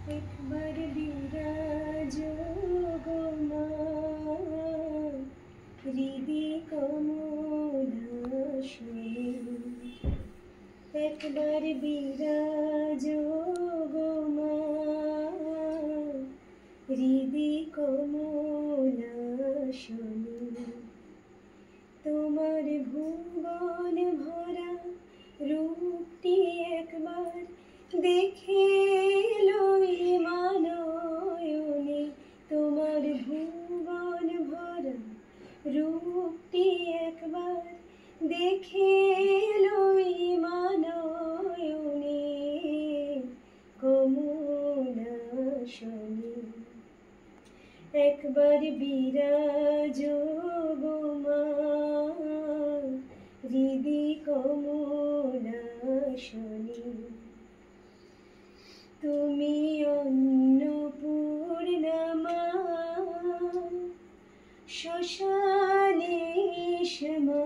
একবার বিরাজ গো মা হৃদি কমলাসনে, একবার বিরাজ গো মা হৃদি কমলাসনে। তোমার ভুবন ভরা রূপটি একবার দেখে লই মানয়নে, তোমার ভুবন ভরা রূপটি একবার দেখে লই মানয়নে, কমলাসনে। একবার বিরাজ গো মা হৃদি কমলাসনে। তুমি অন্নপূর্ণা মা শ্মশানে মা,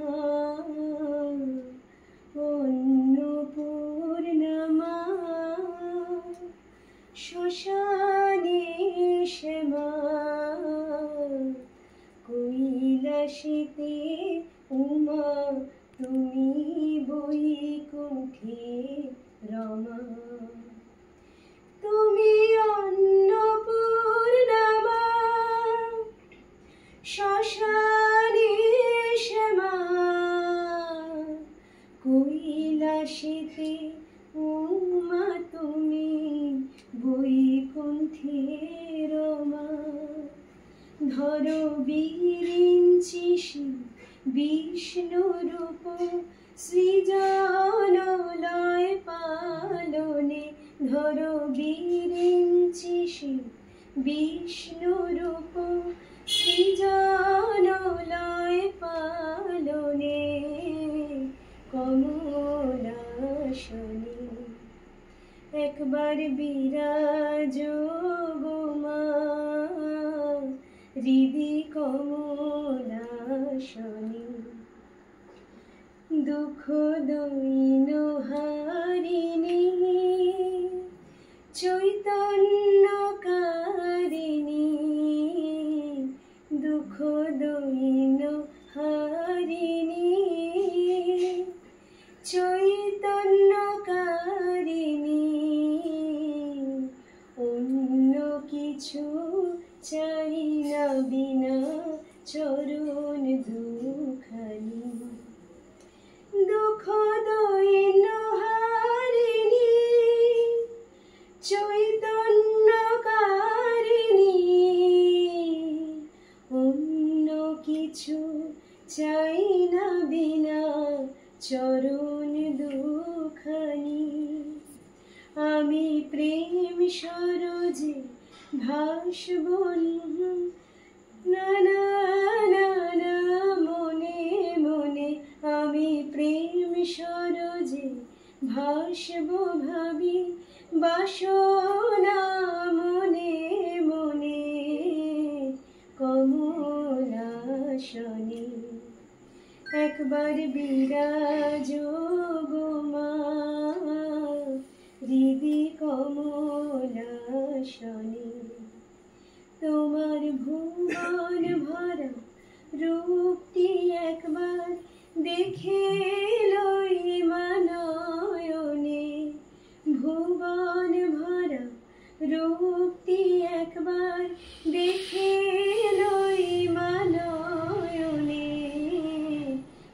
অন্নপূর্ণা মা শ্মশানে মা, কৈলাসেতে উমা তুমি বৈকুণ্ঠে রমা। তুমি অন্নপূর্ণা মা শ্মশানে মা, কৈলাসেতে উমা তুমি বৈকুণ্ঠে রমা। ধরো বিরিঞ্চি বিষ্ণু রূপ সৃজন লয় পালনে, ধরো বিরিঞ্চি বিষ্ণু রূপ সৃজন লয় পালনে, কমলাসনে। একবার বিরাজ গো মা হৃদি কমলাসনে। দুঃখ দৈন হারিণী চৈতন্যকারিণী, দুঃখ দৈন হারিণী চৈতন্যকারিণী, অন্য কিছু চাই না বিনা চরণ দুখানি। দুঃখ দৈন হারিণী চৈতন্যকারিণী, অন্য কিছু চাই না বিনা চরণ দুখানি। আমি প্রেম সরোজে ভাসব না না না না মনে মনে, আমি প্রেম সরোজে ভাসব ভাবি বাসনা মনে মনে, কমলাসনে। একবার বিরাজ গো মা হৃদি কমলাসনে। তোমার ভুবন ভরা রূপটি একবার দেখে লই মানয়নে, ভুবন ভরা রূপটি একবার দেখে লই মানয়নে,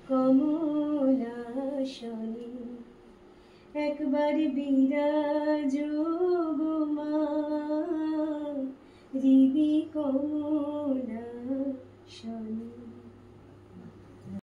কমলাসনে। একবার বিরাজ